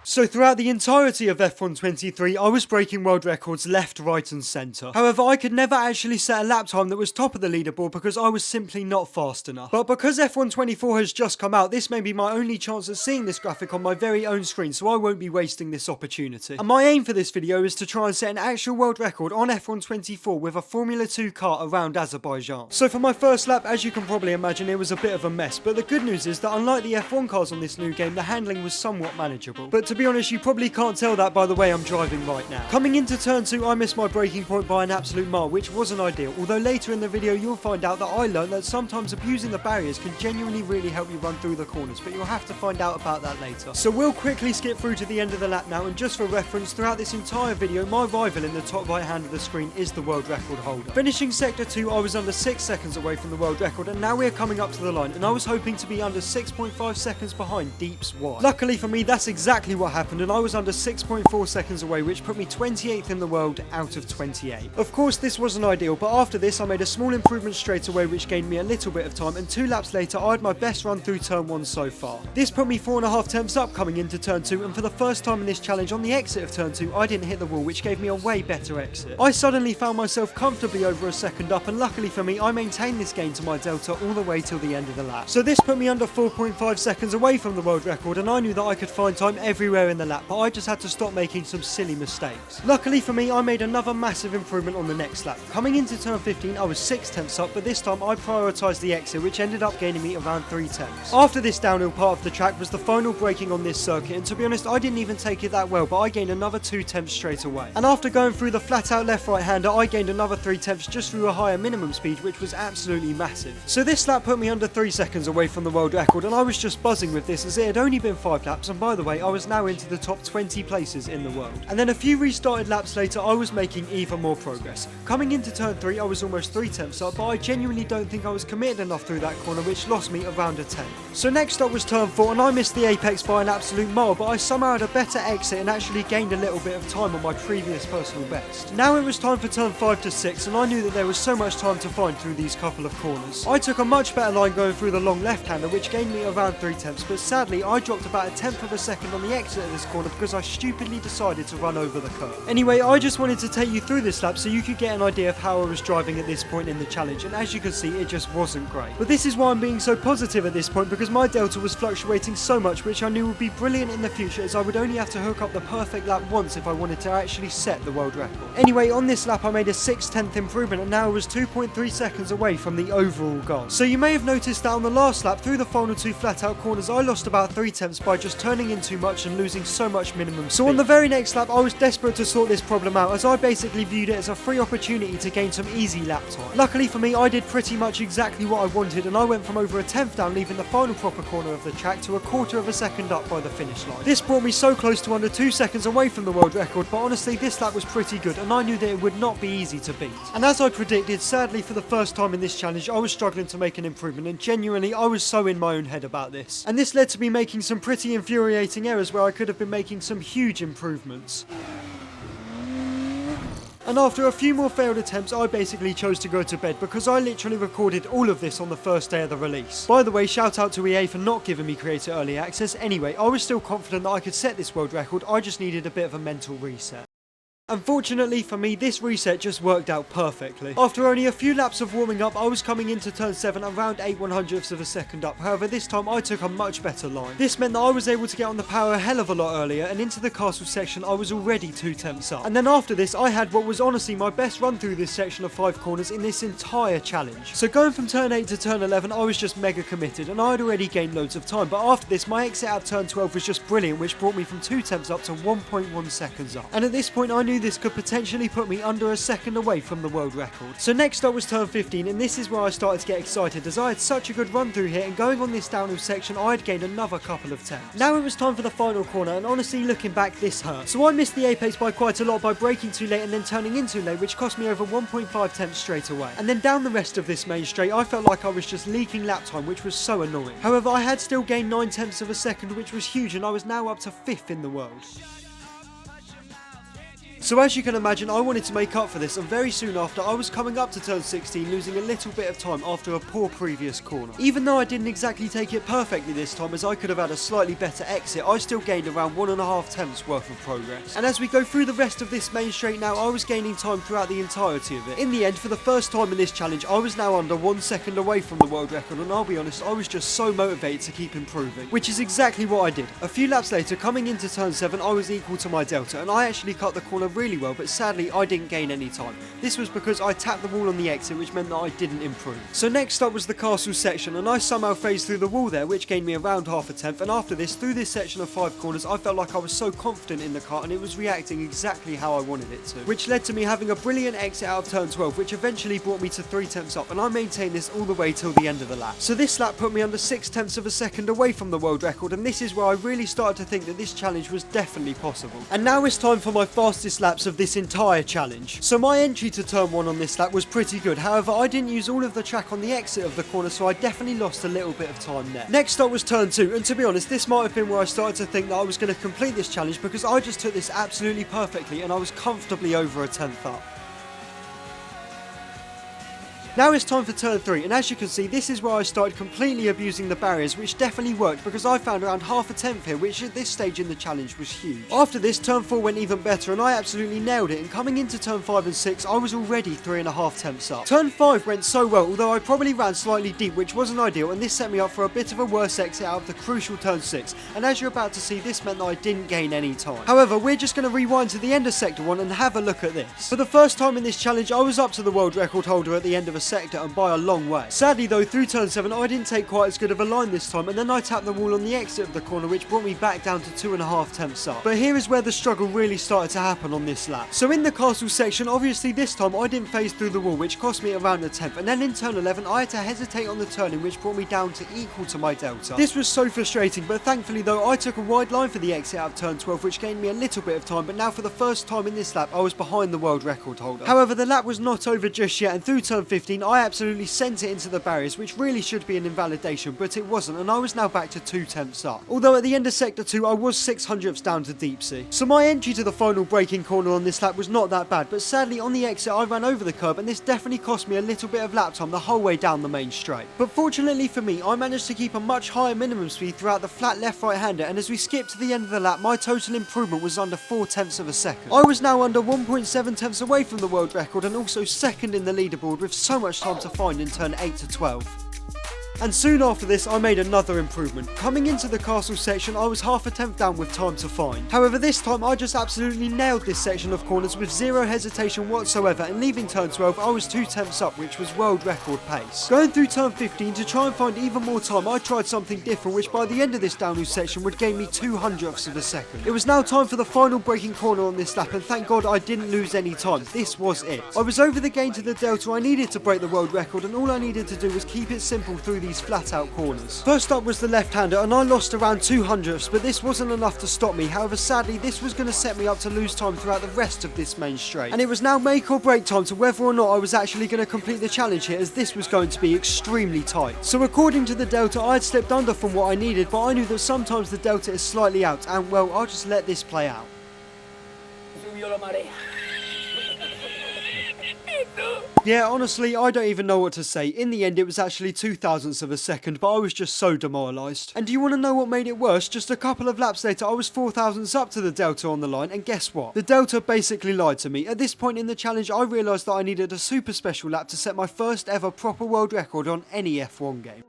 So throughout the entirety of F1 23, I was breaking world records left, right and centre. However, I could never actually set a lap time that was top of the leaderboard because I was simply not fast enough. But because F1 24 has just come out, this may be my only chance at seeing this graphic on my very own screen, so I won't be wasting this opportunity. And my aim for this video is to try and set an actual world record on F1 24 with a Formula 2 car around Azerbaijan. So for my first lap, as you can probably imagine, it was a bit of a mess, but the good news is that unlike the F1 cars on this new game, the handling was somewhat manageable. But to be honest, you probably can't tell that by the way I'm driving right now. Coming into turn 2, I missed my braking point by an absolute mile, which wasn't ideal, although later in the video you'll find out that I learned that sometimes abusing the barriers can genuinely really help you run through the corners, but you'll have to find out about that later. So we'll quickly skip through to the end of the lap now, and just for reference, throughout this entire video, my rival in the top right hand of the screen is the world record holder. Finishing sector 2, I was under 6 seconds away from the world record, and now we're coming up to the line, and I was hoping to be under 6.5 seconds behind Deep's wide. Luckily for me, that's exactly what happened, and I was under 6.4 seconds away, which put me 28th in the world out of 28. Of course, this wasn't ideal, but after this, I made a small improvement straight away, which gained me a little bit of time, and 2 laps later, I had my best run through turn 1 so far. This put me 4.5 tenths up coming into turn 2, and for the first time in this challenge, on the exit of turn 2, I didn't hit the wall, which gave me a way better exit. I suddenly found myself comfortably over a second up, and luckily for me, I maintained this gain to my delta all the way till the end of the lap. So this put me under 4.5 seconds away from the world record, and I knew that I could find time everywhere in the lap, but I just had to stop making some silly mistakes. Luckily for me, I made another massive improvement on the next lap. Coming into turn 15, I was 6 tenths up, but this time I prioritised the exit, which ended up gaining me around 3 tenths. After this downhill part of the track was the final braking on this circuit, and to be honest, I didn't even take it that well, but I gained another 2 tenths straight away. And after going through the flat out left right hander, I gained another 3 tenths just through a higher minimum speed, which was absolutely massive. So this lap put me under 3 seconds away from the world record, and I was just buzzing with this as it had only been 5 laps, and by the way, I was now into the top 20 places in the world. And then a few restarted laps later, I was making even more progress. Coming into turn 3, I was almost 3 tenths up, but I genuinely don't think I was committed enough through that corner, which lost me around a 10th. So next up was turn 4, and I missed the apex by an absolute mile, but I somehow had a better exit and actually gained a little bit of time on my previous personal best. Now it was time for turn 5 to 6, and I knew that there was so much time to find through these couple of corners. I took a much better line going through the long left-hander, which gained me around 3 tenths, but sadly I dropped about a 10th of a second on the exit of this corner because I stupidly decided to run over the curve. Anyway, I just wanted to take you through this lap so you could get an idea of how I was driving at this point in the challenge, and as you can see, it just wasn't great. But this is why I'm being so positive at this point, because my delta was fluctuating so much, which I knew would be brilliant in the future, as I would only have to hook up the perfect lap once if I wanted to actually set the world record. Anyway, on this lap I made a 6/10th improvement, and now I was 2.3 seconds away from the overall goal. So you may have noticed that on the last lap, through the final 2 flat out corners, I lost about 3 tenths by just turning in too much and losing so much minimum speed. So on the very next lap, I was desperate to sort this problem out, as I basically viewed it as a free opportunity to gain some easy lap time. Luckily for me, I did pretty much exactly what I wanted, and I went from over a 10th down, leaving the final proper corner of the track, to a 1/4 of a second up by the finish line. This brought me so close to under 2 seconds away from the world record, but honestly this lap was pretty good, and I knew that it would not be easy to beat. And as I predicted, sadly for the first time in this challenge, I was struggling to make an improvement, and genuinely I was so in my own head about this. And this led to me making some pretty infuriating errors where I could have been making some huge improvements. And after a few more failed attempts, I basically chose to go to bed because I literally recorded all of this on the first day of the release. By the way, shout out to EA for not giving me creator early access. Anyway, I was still confident that I could set this world record, I just needed a bit of a mental reset. Unfortunately for me, this reset just worked out perfectly. After only a few laps of warming up, I was coming into turn 7 around 8/100ths of a second up. However, this time I took a much better line. This meant that I was able to get on the power a hell of a lot earlier, and into the castle section I was already 2 tenths up. And then after this, I had what was honestly my best run through this section of 5 corners in this entire challenge. So going from turn 8 to turn 11, I was just mega committed, and I had already gained loads of time. But after this, my exit out of turn 12 was just brilliant, which brought me from 2 tenths up to 1.1 seconds up. And at this point, I knew this could potentially put me under a second away from the world record. So next up was turn 15, and this is where I started to get excited, as I had such a good run through here, and going on this downhill section I had gained another couple of tenths. Now it was time for the final corner, and honestly looking back, this hurt. So I missed the apex by quite a lot by braking too late and then turning in too late, which cost me over 1.5 tenths straight away. And then down the rest of this main straight, I felt like I was just leaking lap time, which was so annoying. However, I had still gained 9 tenths of a second, which was huge, and I was now up to 5th in the world. So as you can imagine, I wanted to make up for this, and very soon after, I was coming up to turn 16, losing a little bit of time after a poor previous corner. Even though I didn't exactly take it perfectly this time, as I could have had a slightly better exit, I still gained around 1.5 tenths worth of progress. And as we go through the rest of this main straight now, I was gaining time throughout the entirety of it. In the end, for the first time in this challenge, I was now under 1 second away from the world record, and I'll be honest, I was just so motivated to keep improving, which is exactly what I did. A few laps later, coming into turn 7, I was equal to my delta, and I actually cut the corner really well, but sadly I didn't gain any time. This was because I tapped the wall on the exit, which meant that I didn't improve. So next up was the castle section, and I somehow phased through the wall there, which gained me around half a tenth, and after this, through this section of 5 corners, I felt like I was so confident in the car, and it was reacting exactly how I wanted it to, which led to me having a brilliant exit out of turn 12, which eventually brought me to 3 tenths up, and I maintained this all the way till the end of the lap. So this lap put me under 6 tenths of a second away from the world record, and this is where I really started to think that this challenge was definitely possible. And now it's time for my fastest laps of this entire challenge. So my entry to turn 1 on this lap was pretty good, however I didn't use all of the track on the exit of the corner, so I definitely lost a little bit of time there. Next up was turn 2, and to be honest, this might have been where I started to think that I was going to complete this challenge, because I just took this absolutely perfectly and I was comfortably over a tenth up. Now it's time for turn 3, and as you can see, this is where I started completely abusing the barriers, which definitely worked because I found around half a tenth here, which at this stage in the challenge was huge. After this, turn 4 went even better, and I absolutely nailed it, and coming into turn 5 and 6, I was already 3.5 tenths up. Turn 5 went so well, although I probably ran slightly deep, which wasn't ideal, and this set me up for a bit of a worse exit out of the crucial turn 6, and as you're about to see, this meant that I didn't gain any time. However, we're just going to rewind to the end of sector 1 and have a look at this. For the first time in this challenge, I was up to the world record holder at the end of a sector, and by a long way. Sadly though, through turn 7 I didn't take quite as good of a line this time, and then I tapped the wall on the exit of the corner, which brought me back down to 2.5 tenths up. But here is where the struggle really started to happen on this lap. So in the castle section, obviously this time I didn't phase through the wall, which cost me around a tenth, and then in turn 11 I had to hesitate on the turning, which brought me down to equal to my delta. This was so frustrating, but thankfully though I took a wide line for the exit out of turn 12, which gained me a little bit of time, but now for the first time in this lap I was behind the world record holder. However, the lap was not over just yet, and through turn 15 I absolutely sent it into the barriers, which really should be an invalidation, but it wasn't, and I was now back to 2 tenths up. Although at the end of sector 2 I was 600ths down to deep sea. So my entry to the final braking corner on this lap was not that bad, but sadly on the exit I ran over the curb, and this definitely cost me a little bit of lap time the whole way down the main straight. But fortunately for me, I managed to keep a much higher minimum speed throughout the flat left right hander, and as we skipped to the end of the lap, my total improvement was under 4 tenths of a second. I was now under 1.7 tenths away from the world record, and also second in the leaderboard with so much time to find in turn 8 to 12. And soon after this, I made another improvement. Coming into the castle section, I was half a tenth down with time to find. However, this time I just absolutely nailed this section of corners with zero hesitation whatsoever, and leaving turn 12, I was 2 tenths up, which was world record pace. Going through turn 15 to try and find even more time, I tried something different, which by the end of this downhill section would gain me 200ths of a second. It was now time for the final braking corner on this lap, and thank God I didn't lose any time. This was it. I was over the gain to the delta I needed to break the world record, and all I needed to do was keep it simple through these flat out corners. First up was the left-hander, and I lost around 200ths, but this wasn't enough to stop me. However, sadly this was going to set me up to lose time throughout the rest of this main straight, and it was now make or break time to whether or not I was actually going to complete the challenge here, as this was going to be extremely tight. So according to the delta, I had slipped under from what I needed, but I knew that sometimes the delta is slightly out, and well, I'll just let this play out. Yeah, honestly, I don't even know what to say. In the end, it was actually 0.002 of a second, but I was just so demoralised. And do you want to know what made it worse? Just a couple of laps later, I was 0.004 up to the delta on the line, and guess what? The delta basically lied to me. At this point in the challenge, I realised that I needed a super special lap to set my first ever proper world record on any F1 game.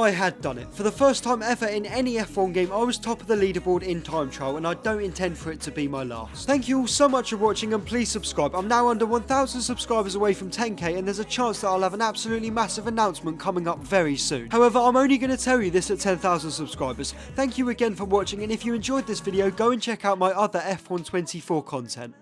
I had done it. For the first time ever in any F1 game, I was top of the leaderboard in time trial, and I don't intend for it to be my last. Thank you all so much for watching, and please subscribe. I'm now under 1,000 subscribers away from 10k, and there's a chance that I'll have an absolutely massive announcement coming up very soon. However, I'm only going to tell you this at 10,000 subscribers. Thank you again for watching, and if you enjoyed this video, go and check out my other F1 24 content.